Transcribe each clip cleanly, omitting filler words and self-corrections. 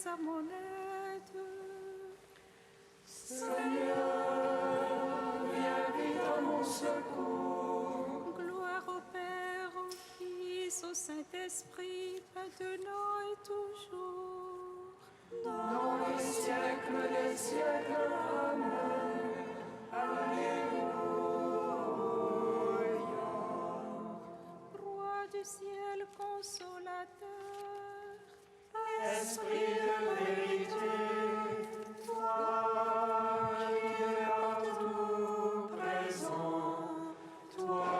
à mon aide. Seigneur, viens vite à mon secours. Gloire au Père, au Fils, au Saint-Esprit, maintenant et toujours. Dans les siècles des siècles, Amen. Alléluia. Roi du ciel consolateur, Esprit de vérité, toi qui es partout présent, toi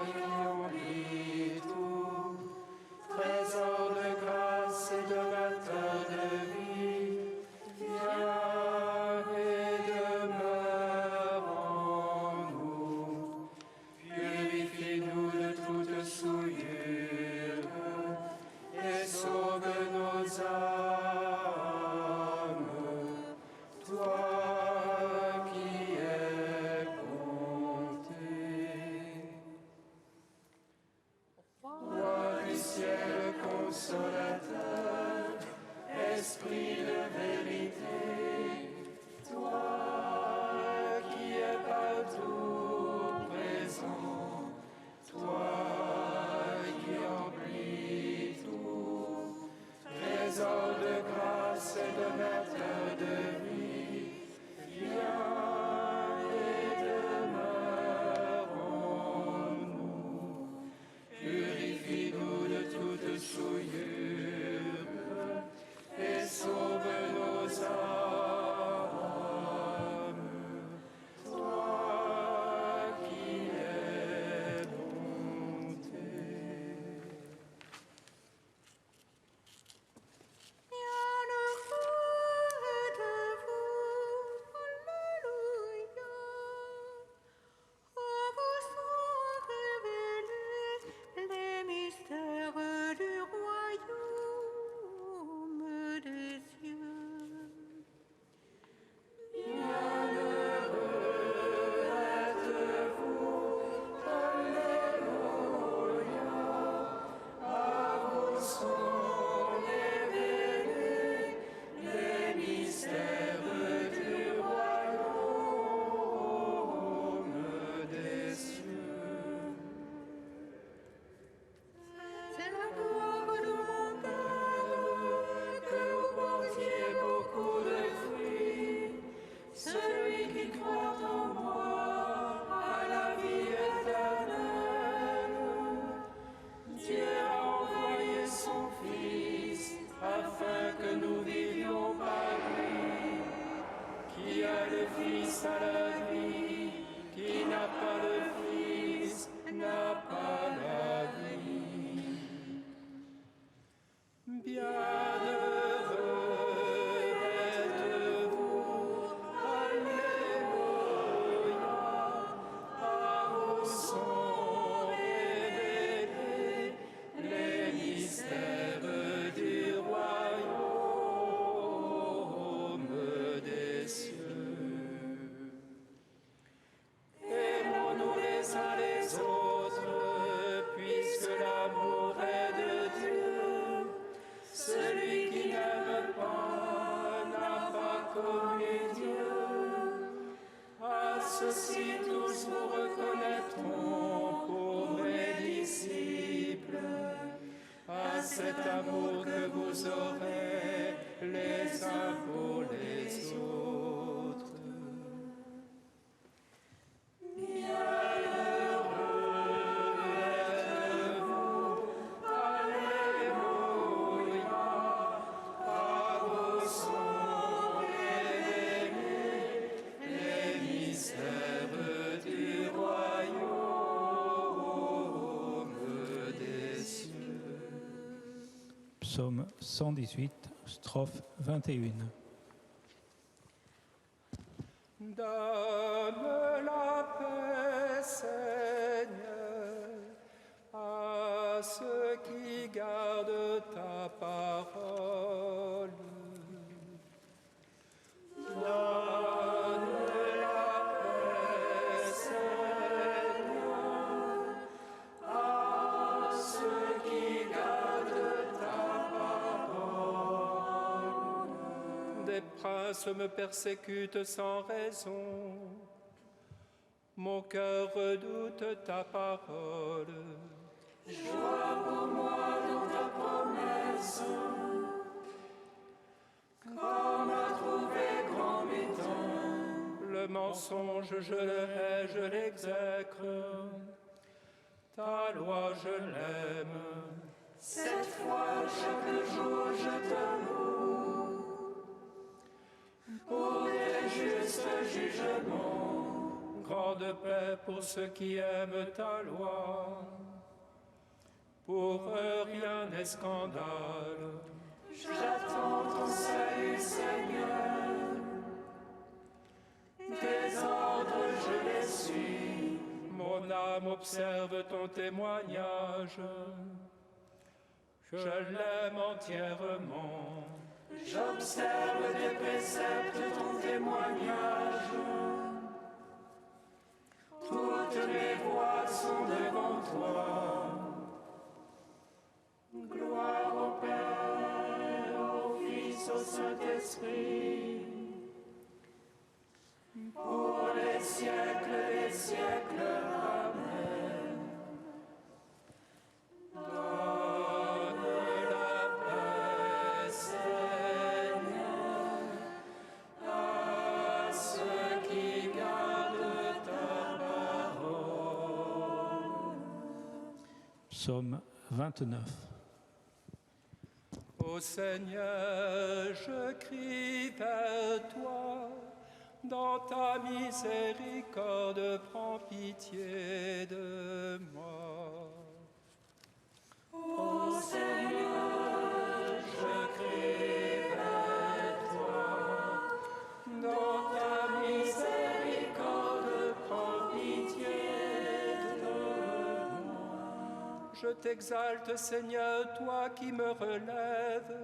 qui remplis tout, trésor de grâce et donateur de vie, viens et demeure en nous. Purifie-nous de toute souillure et sauve nos âmes, toi qui es bonté. Roi du ciel consolateur, Esprit de vérité, toi qui es partout présent, toi qui remplis tout, trésor de grâce et donateur de vie, viens et demeure en nous. Purifie-nous de toute souillure et sauve nos âmes, toi qui es bonté. bienheureux de vous, alléluia. Oh, vous sont révélés les mystères du royaume des cieux. C'est la gloire de mon Père que vous portiez beaucoup de fruits. Celui qui croit en moi a la vie éternelle. Dieu a envoyé son Fils afin que nous vivions par lui. Qui a le Fils a la vie, qui n'a pas le Fils n'a pas la vie. Bienheureux êtes-vous, alléluia, à vous sont révélés les mystères du royaume des cieux. Aimons-nous les uns les autres, puisque l'amour est de Dieu. Celui qui n'aime pas n'a pas connu Dieu. À ceci tous vous reconnaîtront pour mes disciples, à cet amour que vous aurez les uns pour les autres. Du royaume des cieux. Psaume 118, strophe 21. Donne la paix, Seigneur, à ceux qui gardent ta parole. Donne la paix, Seigneur, à ceux qui gardent ta parole. menace me persécute sans raison. Mon cœur redoute ta parole. Joie pour moi dans ta promesse. Comme à trouver grand méton. Le mensonge, je le hais, je l'exècre. Ta loi, je l'aime. Cette fois, chaque jour, je te loue. Pour tes justes jugements. Grande paix pour ceux qui aiment ta loi. Pour eux, rien n'est scandale. J'attends ton salut, Seigneur. Tes ordres, je les suis. Mon âme observe ton témoignage. Je l'aime entièrement. J'observe tes préceptes, ton témoignage. Toutes mes voies sont devant toi. Gloire au Père, au Fils, au Saint-Esprit, pour les siècles des siècles. Amen. Donne la paix, Seigneur, à ceux qui gardent ta parole. Psaume 29. Ô Seigneur, je crie vers toi. Dans ta miséricorde, prends pitié de moi. Ô Seigneur, je crie vers toi. Dans ta miséricorde, prends pitié de moi. Je t'exalte, Seigneur, toi qui me relèves,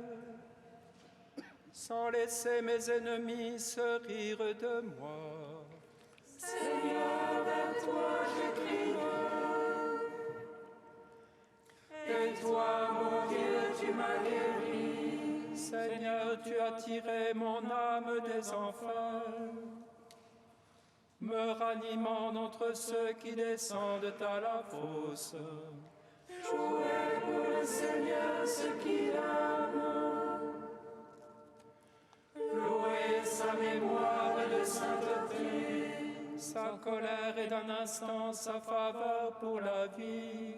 sans laisser mes ennemis se rire de moi. Seigneur, vers toi je crie. Et toi, mon Dieu, tu m'as guéri. Seigneur, tu as tiré mon âme des enfers, me ranimant d'entre ceux qui descendent à la fosse. Jouez pour le Seigneur ceux qui l'aiment. Louez sa mémoire de sainteté. Sa colère est d'un instant, sa faveur pour la vie.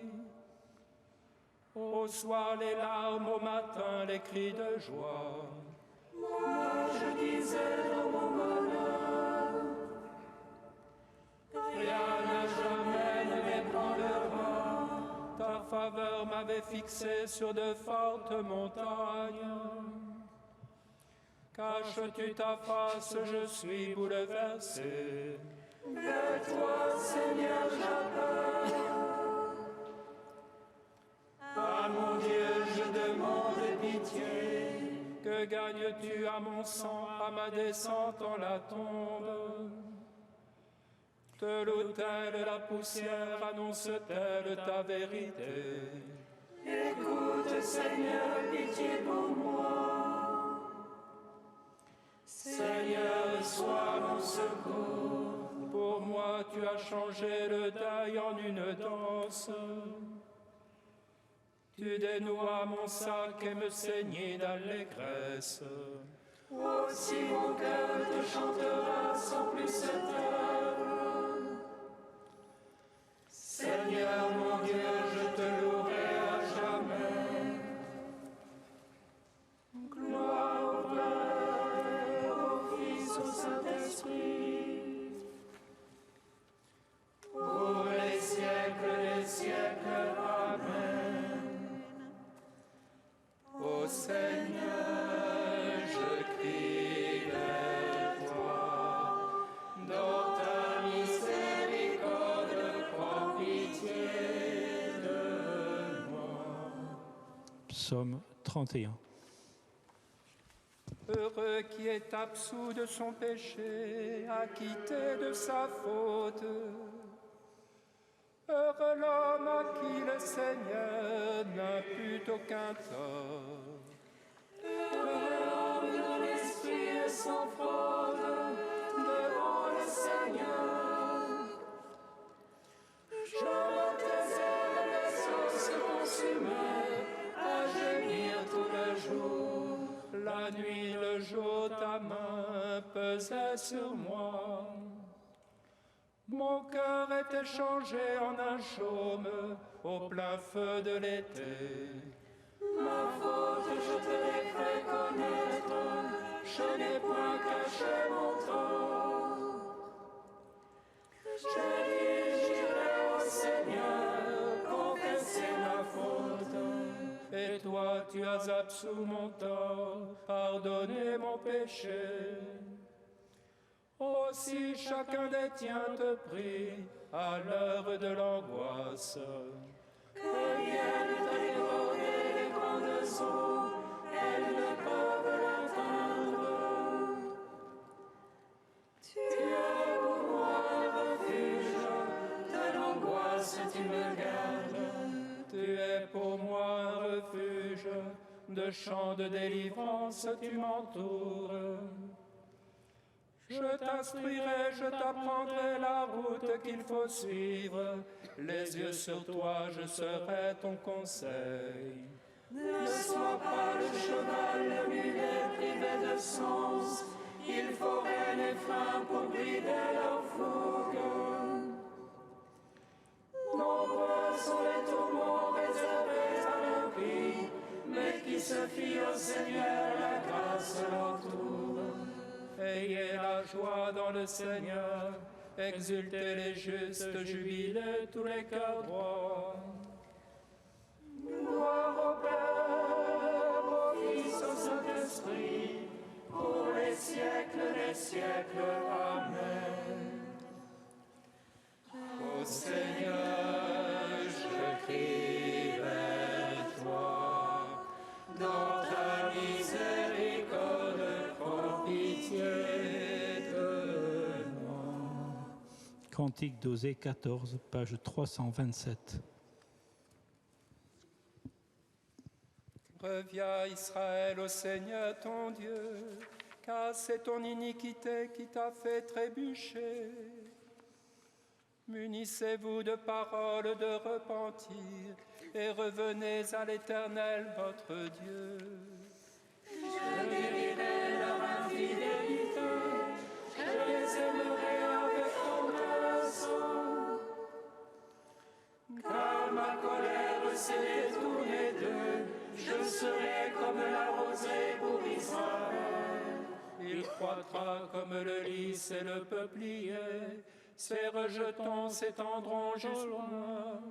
Au soir les larmes, au matin les cris de joie. Moi je disais dans mon bonheur, rien n'a jamais ne m'ébranlera. Ta faveur m'avait fixé sur de fortes montagnes. Caches-tu ta face, je suis bouleversé. Vers toi, Seigneur, j'appelle. Ah mon Dieu, je demande pitié. Que gagnes-tu à mon sang, à ma descente en la tombe? De l'autel, la poussière annonce-t-elle ta vérité? Écoute, Seigneur, pitié pour moi. Seigneur, sois mon secours. Pour moi, tu as changé le deuil en une danse. Tu dénouas mon sac et me ceignis d'allégresse. Aussi mon cœur te chantera sans plus se taire. Seigneur mon Dieu, je te louerai à jamais. Gloire au Père, au Fils, au Saint-Esprit, pour les siècles des siècles. Amen. Ô Seigneur, je crie vers toi. Dans ta miséricorde, prends pitié de moi. Psaume 31. Heureux qui est absous de son péché, acquitté de sa faute. Heureux l'homme à qui le Seigneur n'impute aucun tort. Heureux l'homme dont l'esprit est sans fraude. pesait sur moi. Mon cœur était changé en un chaume au plein feu de l'été. Ma faute, je te l'ai fait connaître, je n'ai point caché mon tort. J'ai dit, j'irai au Seigneur, confesser ma faute. Et toi, tu as absous mon tort, pardonné mon péché. Aussi chacun des tiens te prie à l'heure de l'angoisse. Que viennent te déborder les grandes eaux, elles ne peuvent l'atteindre. Tu es pour moi un refuge, de l'angoisse tu me gardes. Tu es pour moi un refuge, de chants de délivrance tu m'entoures. Je t'instruirai, je t'apprendrai la route qu'il faut suivre. Les yeux sur toi, je serai ton conseil. Ne sois pas le cheval, le mulet privé de sens. Il faut rênes et freins pour brider leur fougue. Nombreux sont les tourments réservés à l'impie, mais qui se fie au Seigneur, la grâce l'entoure. Ayez la joie dans le Seigneur, exultez les justes, jubilez tous les cœurs droits. Gloire au Père, au Fils, au Saint-Esprit, pour les siècles des siècles. Amen. Ô Seigneur, je crie vers toi, dans ta miséricorde, prends pitié de nous. Cantique d'Osée 14, page 327. Reviens, Israël, au Seigneur ton Dieu, car c'est ton iniquité qui t'a fait trébucher. Munissez-vous de paroles de repentir et revenez à l'Éternel, votre Dieu. Je guérirai leur infidélité, je les aimerai avec compassion. Car ma colère s'est détournée d'eux, je serai comme la rosée pour Israël. Il croîtra comme le lys et le peuplier, ses rejetons s'étendront jusqu'au loin.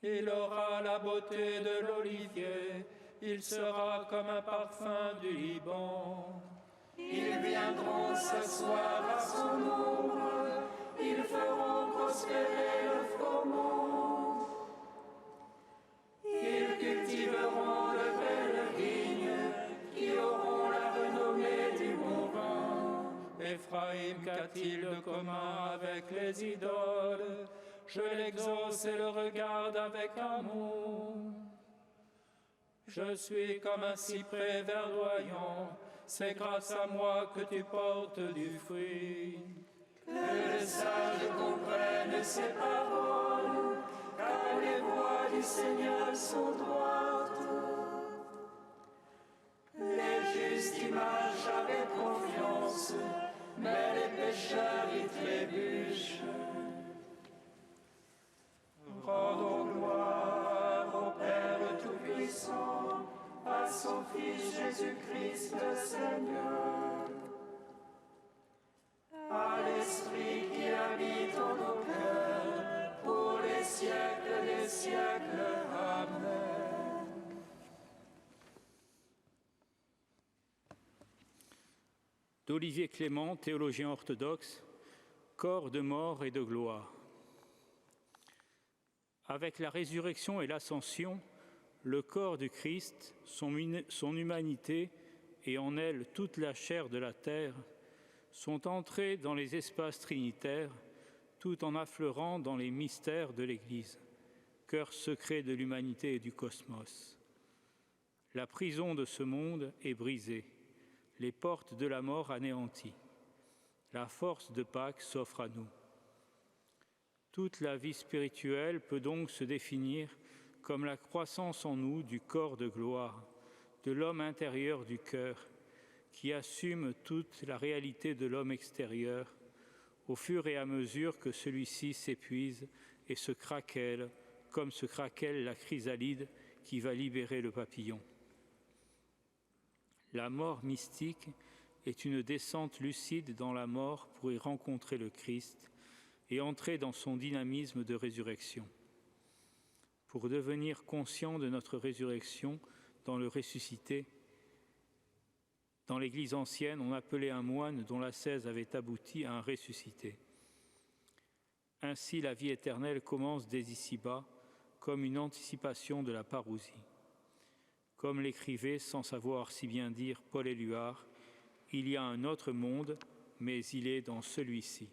Il aura la beauté de l'olivier, il sera comme un parfum du Liban. Ils viendront s'asseoir à son ombre, ils feront prospérer le froment. Ils cultiveront de belles vignes qui auront la renommée du bon vin. Éphraïm, qu'a-t-il de commun avec les idoles? Je l'exauce et le regarde avec amour. Je suis comme un cyprès verdoyant, c'est grâce à moi que tu portes du fruit. Que les sages comprennent ces paroles, car les voies du Seigneur sont droites. Les justes y marchent avec confiance, mais les pécheurs y trébuchent. Rendons gloire au Père Tout-Puissant, à son Fils Jésus-Christ le Seigneur, à l'Esprit qui habite en nos cœurs, pour les siècles des siècles. Amen. D'Olivier Clément, théologien orthodoxe, corps de mort et de gloire. Avec la résurrection et l'ascension, le corps du Christ, son humanité et en elle toute la chair de la terre sont entrés dans les espaces trinitaires tout en affleurant dans les mystères de l'Église, cœur secret de l'humanité et du cosmos. La prison de ce monde est brisée, les portes de la mort anéanties. La force de Pâques s'offre à nous. Toute la vie spirituelle peut donc se définir comme la croissance en nous du corps de gloire, de l'homme intérieur du cœur, qui assume toute la réalité de l'homme extérieur, au fur et à mesure que celui-ci s'épuise et se craquelle, comme se craquelle la chrysalide qui va libérer le papillon. La mort mystique est une descente lucide dans la mort pour y rencontrer le Christ et entrer dans son dynamisme de résurrection. Pour devenir conscient de notre résurrection dans le ressuscité, dans l'Église ancienne, on appelait un moine dont l'ascèse avait abouti à un ressuscité. Ainsi, la vie éternelle commence dès ici-bas, comme une anticipation de la parousie. Comme l'écrivait, sans savoir si bien dire, Paul Éluard, il y a un autre monde, mais il est dans celui-ci.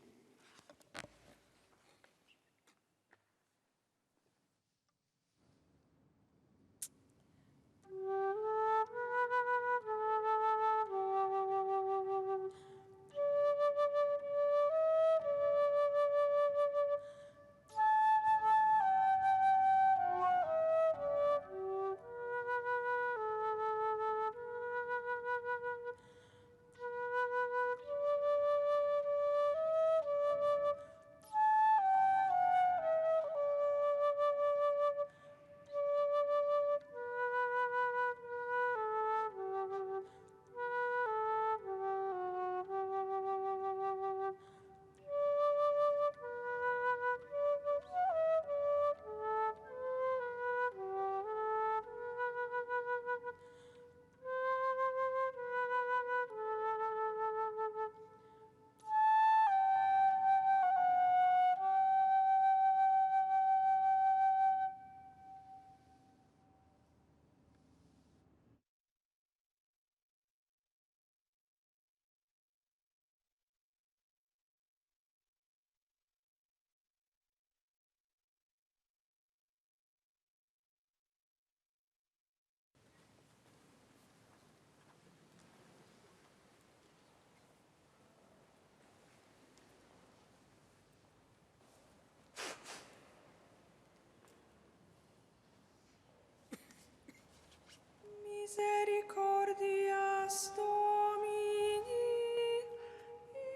Misericordias Domini,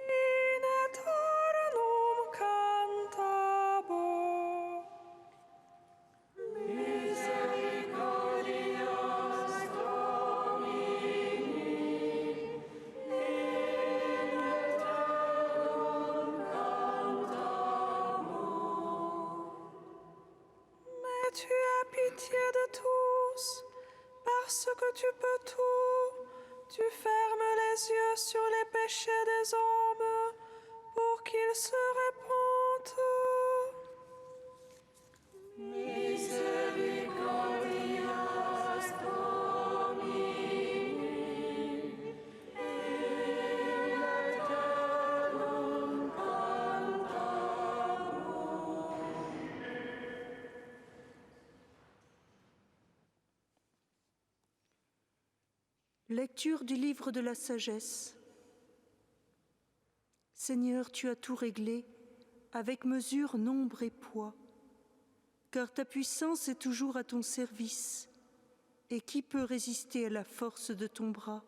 in aeternum cantabo. Misericordias Domini, in aeternum cantabo. Mais tu as pitié de tous, parce que tu peux tout, tu fermes les yeux sur les péchés des hommes pour qu'ils se répandent. Misericordias Domini, in aeternum cantabo. Lecture du livre de la sagesse. Seigneur, tu as tout réglé, avec mesure, nombre et poids, car ta puissance est toujours à ton service, et qui peut résister à la force de ton bras?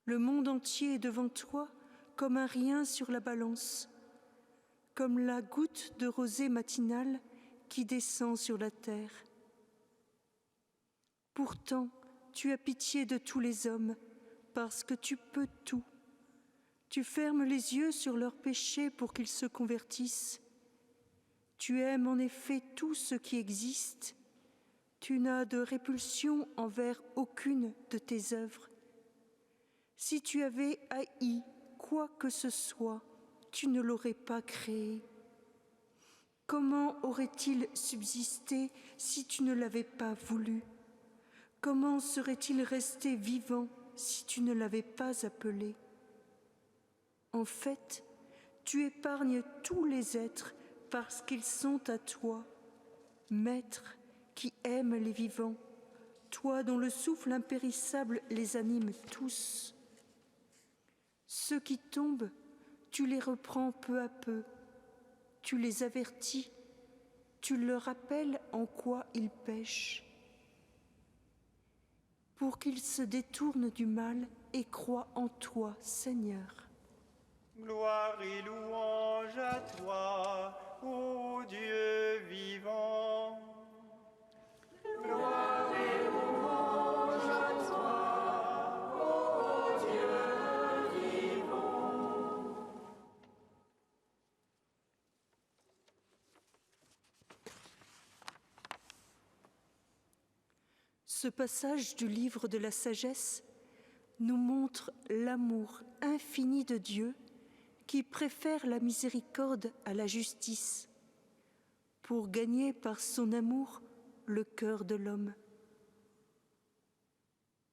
Le monde entier est devant toi comme un rien sur la balance, comme la goutte de rosée matinale qui descend sur la terre. Pourtant, tu as pitié de tous les hommes, parce que tu peux tout. Tu fermes les yeux sur leurs péchés pour qu'ils se convertissent. Tu aimes en effet tout ce qui existe. Tu n'as de répulsion envers aucune de tes œuvres. Si tu avais haï quoi que ce soit, tu ne l'aurais pas créé. Comment aurait-il subsisté si tu ne l'avais pas voulu? Comment serait-il resté vivant si tu ne l'avais pas appelé? En fait, tu épargnes tous les êtres parce qu'ils sont à toi, Maître qui aime les vivants, toi dont le souffle impérissable les anime tous. Ceux qui tombent, tu les reprends peu à peu, tu les avertis, tu leur rappelles en quoi ils pêchent. pour qu'il se détourne du mal et croie en toi, Seigneur. Gloire et louange à toi, ô Dieu vivant. Gloire et louange à toi, ô Dieu vivant. Ce passage du livre de la sagesse nous montre l'amour infini de Dieu qui préfère la miséricorde à la justice pour gagner par son amour le cœur de l'homme.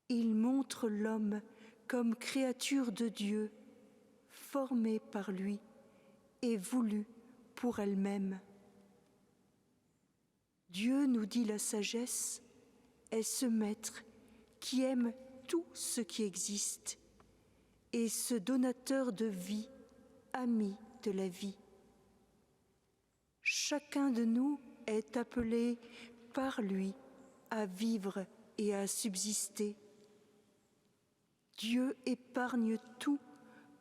Il montre l'homme comme créature de Dieu, formée par lui et voulue pour elle-même. Dieu, nous dit la sagesse, est ce maître qui aime tout ce qui existe et ce donateur de vie, ami de la vie. Chacun de nous est appelé par lui à vivre et à subsister. Dieu épargne tout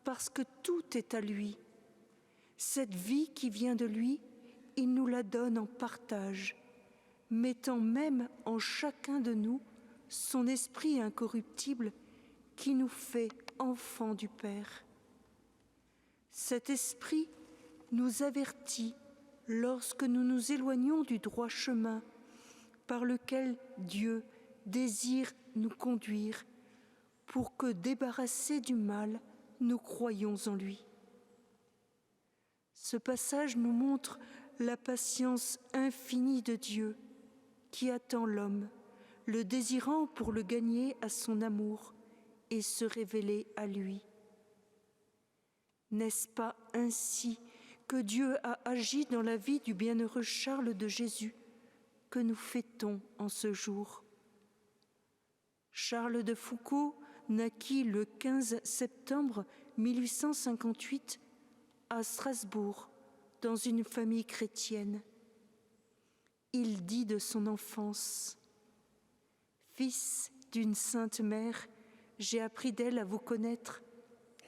parce que tout est à lui. Cette vie qui vient de lui, il nous la donne en partage, mettant même en chacun de nous son esprit incorruptible qui nous fait enfants du Père. Cet esprit nous avertit lorsque nous nous éloignons du droit chemin par lequel Dieu désire nous conduire pour que, débarrassés du mal, nous croyions en lui. Ce passage nous montre la patience infinie de Dieu qui attend l'homme, le désirant pour le gagner à son amour et se révéler à lui. N'est-ce pas ainsi que Dieu a agi dans la vie du bienheureux Charles de Jésus que nous fêtons en ce jour? Charles de Foucauld naquit le 15 septembre 1858 à Strasbourg, dans une famille chrétienne. Il dit de son enfance: « Fils d'une sainte mère, j'ai appris d'elle à vous connaître,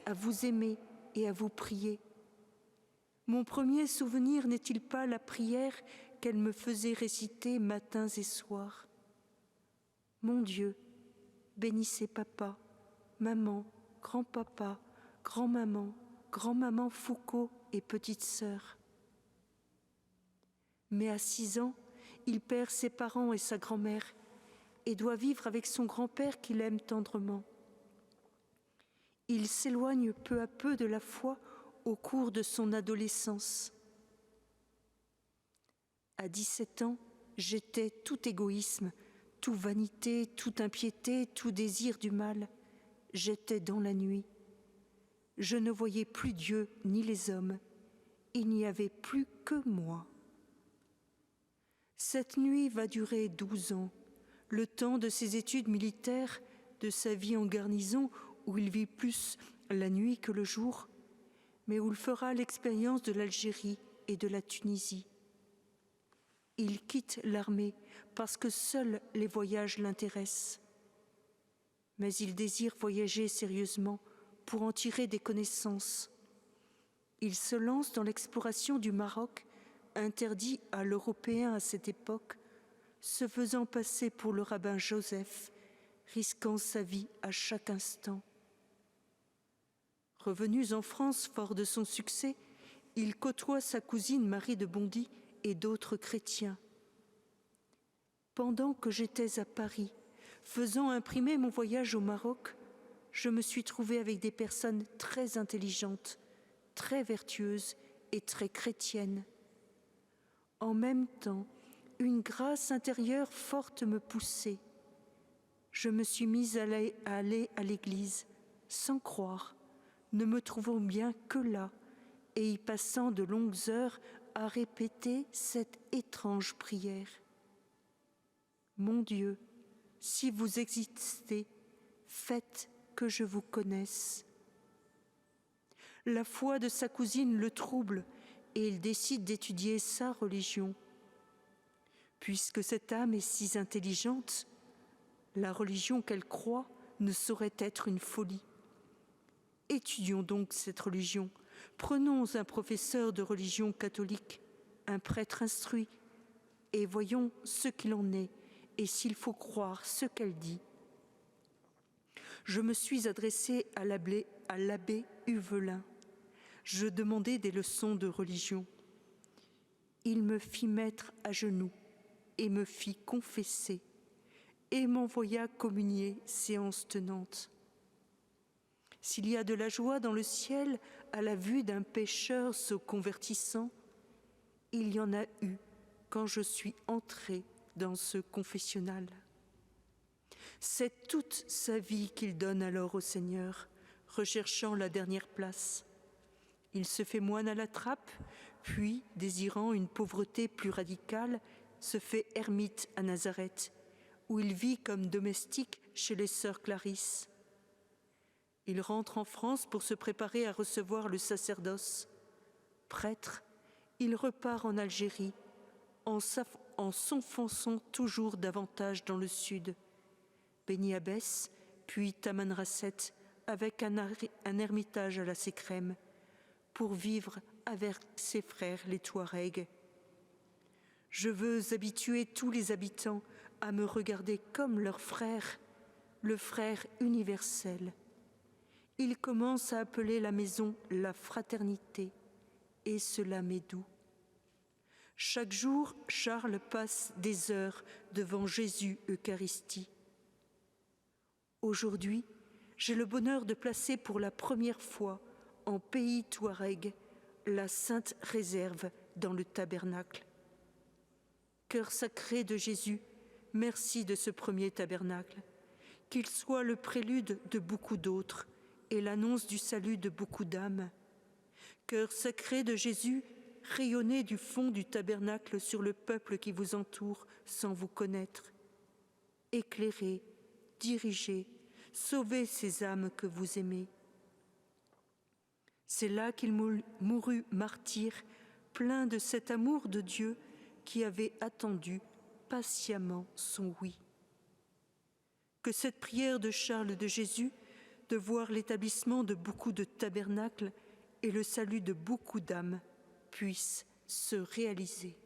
à vous aimer et à vous prier. Mon premier souvenir n'est-il pas la prière qu'elle me faisait réciter matins et soirs? Mon Dieu, bénissez papa, maman, grand-papa, grand-maman, grand-maman Foucauld et petite sœur. » Mais à 6 ans, il perd ses parents et sa grand-mère et doit vivre avec son grand-père qu'il aime tendrement. Il s'éloigne peu à peu de la foi au cours de son adolescence. À 17 ans, j'étais tout égoïsme, tout vanité, toute impiété, tout désir du mal. J'étais dans la nuit. Je ne voyais plus Dieu ni les hommes. Il n'y avait plus que moi. Cette nuit va durer 12 ans, le temps de ses études militaires, de sa vie en garnison, où il vit plus la nuit que le jour, mais où il fera l'expérience de l'Algérie et de la Tunisie. Il quitte l'armée parce que seuls les voyages l'intéressent. Mais il désire voyager sérieusement pour en tirer des connaissances. Il se lance dans l'exploration du Maroc, interdit à l'Européen à cette époque, se faisant passer pour le rabbin Joseph, risquant sa vie à chaque instant. Revenu en France fort de son succès, il côtoie sa cousine Marie de Bondy et d'autres chrétiens. Pendant que j'étais à Paris, faisant imprimer mon voyage au Maroc, je me suis trouvée avec des personnes très intelligentes, très vertueuses et très chrétiennes. En même temps, une grâce intérieure forte me poussait. Je me suis mise à aller à l'église, sans croire, ne me trouvant bien que là, et y passant de longues heures à répéter cette étrange prière. Mon Dieu, si vous existez, faites que je vous connaisse. La foi de sa cousine le trouble et il décide d'étudier sa religion. Puisque cette âme est si intelligente, La religion qu'elle croit ne saurait être une folie. Étudions donc cette religion. Prenons un professeur de religion catholique, un prêtre instruit, et voyons ce qu'il en est et s'il faut croire ce qu'elle dit. Je me suis adressée à l'abbé Huvelin. Je demandai des leçons de religion. Il me fit mettre à genoux et me fit confesser et m'envoya communier séance tenante. S'il y a de la joie dans le ciel à la vue d'un pécheur se convertissant, il y en a eu quand je suis entrée dans ce confessionnal. C'est toute sa vie qu'il donne alors au Seigneur, recherchant la dernière place. Il se fait moine à la trappe, puis, désirant une pauvreté plus radicale, se fait ermite à Nazareth, où il vit comme domestique chez les sœurs Clarisse. Il rentre en France pour se préparer à recevoir le sacerdoce. Prêtre, il repart en Algérie, en s'enfonçant toujours davantage dans le sud. Beni Abbès, puis Tamanrasset, avec un ermitage à la Sécrème, pour vivre avec ses frères les Touaregs. Je veux habituer tous les habitants à me regarder comme leur frère, le frère universel. Il commence à appeler la maison la fraternité, et cela m'est doux. Chaque jour, Charles passe des heures devant Jésus Eucharistie. Aujourd'hui, j'ai le bonheur de placer pour la première fois en pays Touareg la Sainte Réserve dans le tabernacle. Cœur sacré de Jésus, merci de ce premier tabernacle, qu'il soit le prélude de beaucoup d'autres et l'annonce du salut de beaucoup d'âmes. Cœur sacré de Jésus, rayonnez du fond du tabernacle sur le peuple qui vous entoure sans vous connaître. Éclairez, dirigez, sauvez ces âmes que vous aimez. C'est là qu'il mourut martyr, plein de cet amour de Dieu qui avait attendu patiemment son oui. Que cette prière de Charles de Jésus, de voir l'établissement de beaucoup de tabernacles et le salut de beaucoup d'âmes, puisse se réaliser.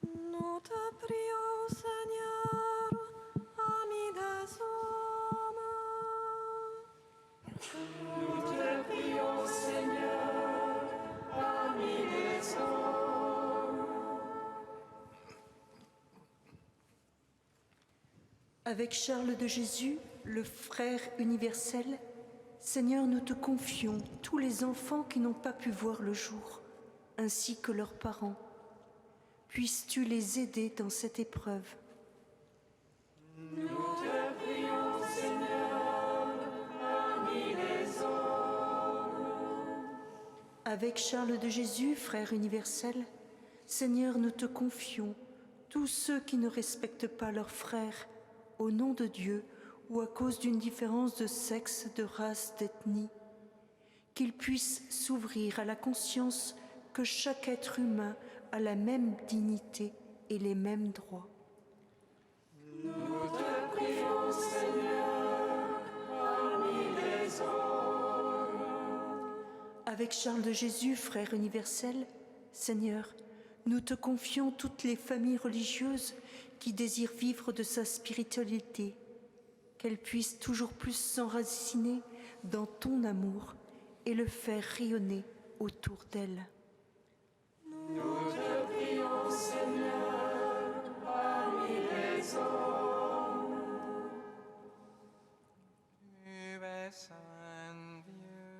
Nous te prions, Seigneur, ami des hommes. Nous te prions, Seigneur, ami des hommes. Avec Charles de Jésus, le frère universel, Seigneur, nous te confions tous les enfants qui n'ont pas pu voir le jour, ainsi que leurs parents. Puisses-tu les aider dans cette épreuve. Nous te prions, Seigneur, ami des hommes. Avec Charles de Jésus, frère universel, Seigneur, nous te confions tous ceux qui ne respectent pas leurs frères, au nom de Dieu ou à cause d'une différence de sexe, de race, d'ethnie, qu'ils puissent s'ouvrir à la conscience que chaque être humain a la même dignité et les mêmes droits. Nous te prions, Seigneur, parmi les hommes. Avec Charles de Jésus, frère universel, Seigneur, nous te confions toutes les familles religieuses qui désirent vivre de sa spiritualité, qu'elles puissent toujours plus s'enraciner dans ton amour et le faire rayonner autour d'elles. Nous te prions, Seigneur, parmi les hommes. Tu es saint Dieu,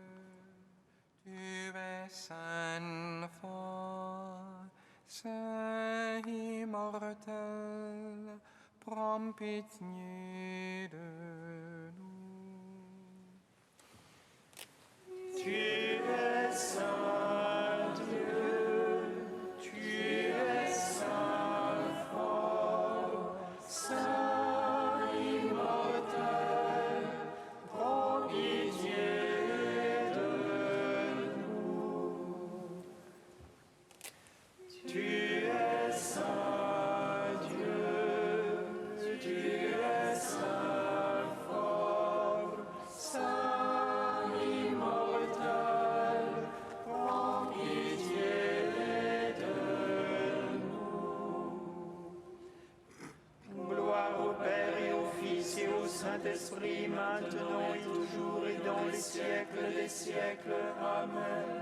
tu es saint fort, saint immortel, prends pitié de nous. Tu es saint Dieu, tu es saint fort, saint immortel, prends pitié de nous. Tu es saint Dieu, tu es saint fort, saint immortel, prends pitié de nous. Gloire au Père et au Fils et au Saint-Esprit, maintenant et toujours et dans les siècles des siècles. Amen.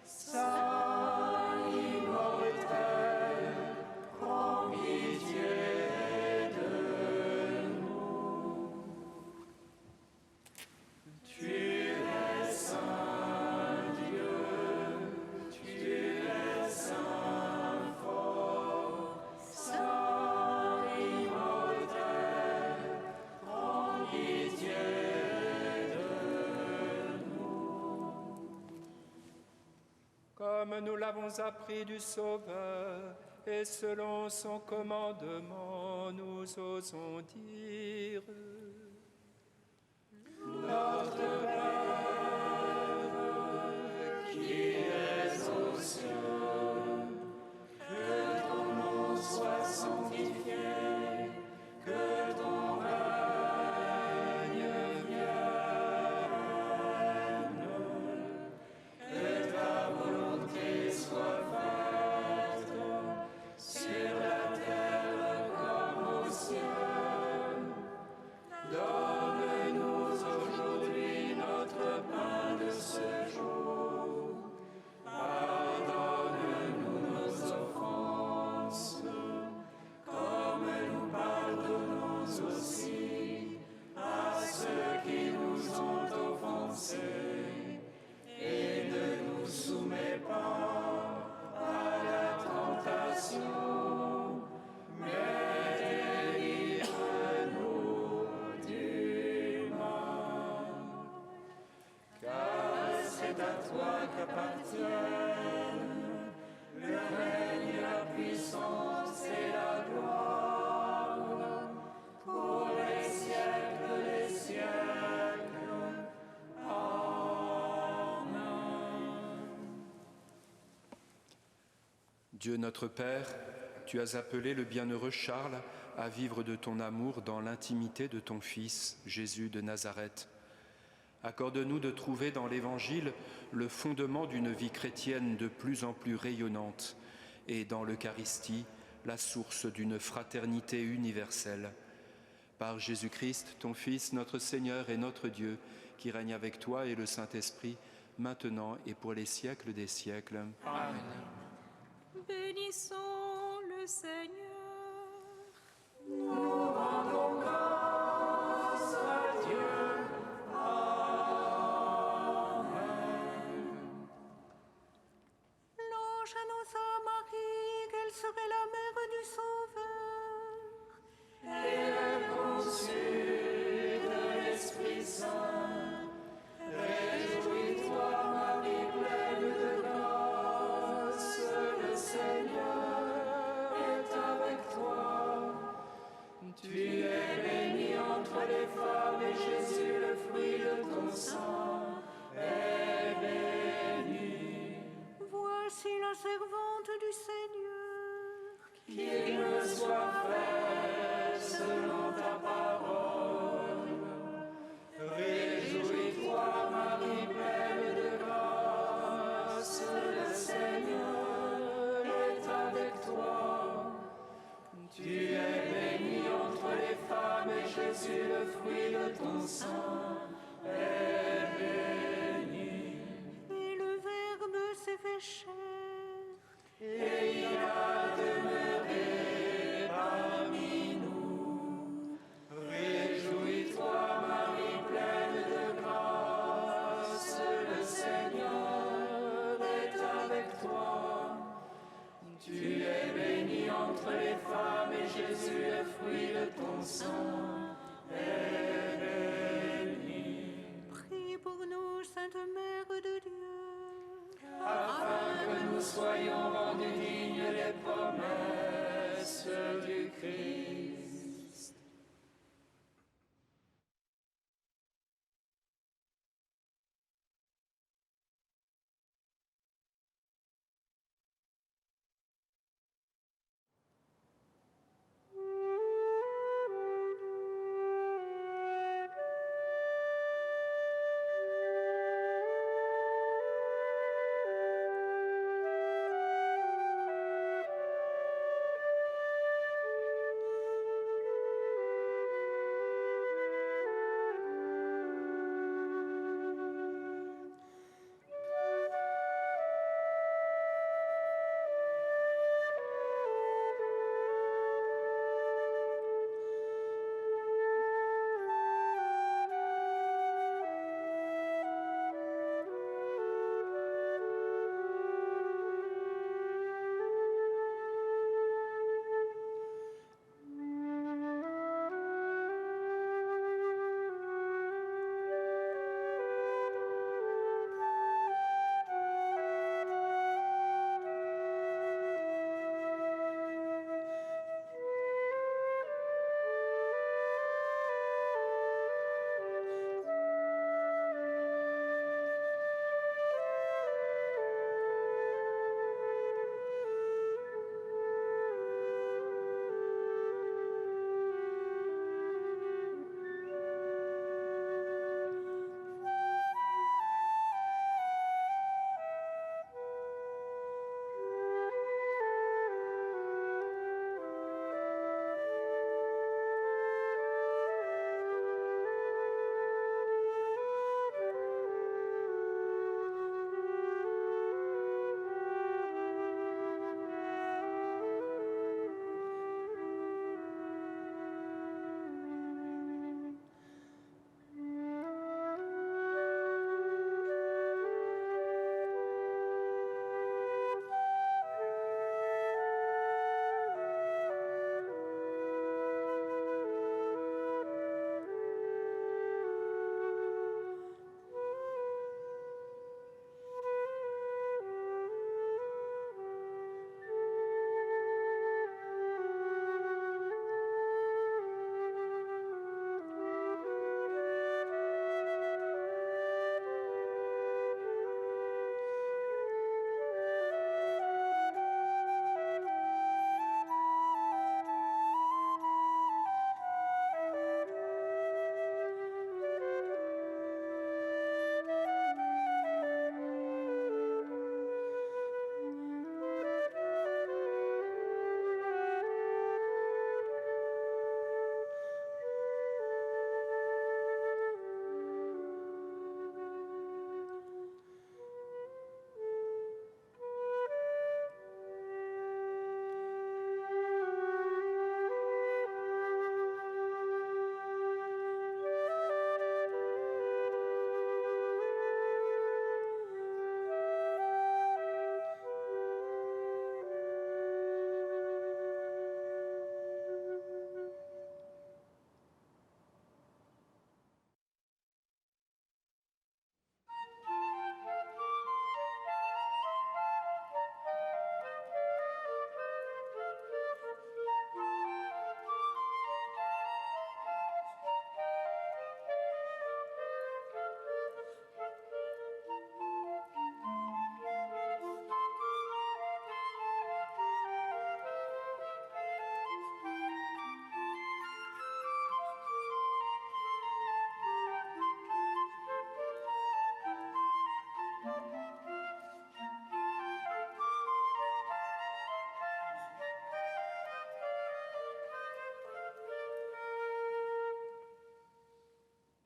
Saint immortel, prends pitié de nous. Tu es saint Dieu, tu es saint fort, saint immortel, prends pitié de nous. Comme nous l'avons appris du Sauveur, et selon son commandement, nous osons dire: Notre Père, qui es aux cieux, que ton nom soit sanctifié, que ton règne vienne, que ta volonté soit faite sur la terre comme au ciel. Donne-nous aujourd'hui notre pain de ce jour. Pardonne-nous nos offenses, comme nous pardonnons aussi à ceux qui nous ont offensés. Et ne nous soumets pas à la tentation, mais délivre-nous du mal. Car c'est à toi qu'appartiennent le règne, la puissance et la gloire pour les siècles des siècles. Amen. Dieu notre Père, tu as appelé le bienheureux Charles à vivre de ton amour dans l'intimité de ton Fils, Jésus de Nazareth. Accorde-nous de trouver dans l'Évangile le fondement d'une vie chrétienne de plus en plus rayonnante et dans l'Eucharistie la source d'une fraternité universelle. Par Jésus-Christ, ton Fils, notre Seigneur et notre Dieu, qui règne avec toi et le Saint-Esprit, maintenant et pour les siècles des siècles. Amen. Bénissons le Seigneur. Nous rendons grâce à Dieu. Amen. L'ange annonça à Marie qu'elle serait la mère du Sauveur. Et elle conçut de l'Esprit Saint. Réjouis-toi, Marie, pleine de attente du Seigneur. Qu'il me soit fait selon ta parole. Réjouis-toi, Marie, pleine de grâce, le Seigneur est avec toi. Tu es bénie entre les femmes et Jésus, le fruit de ton sein, est béni. Et le Verbe s'est fait chair. Et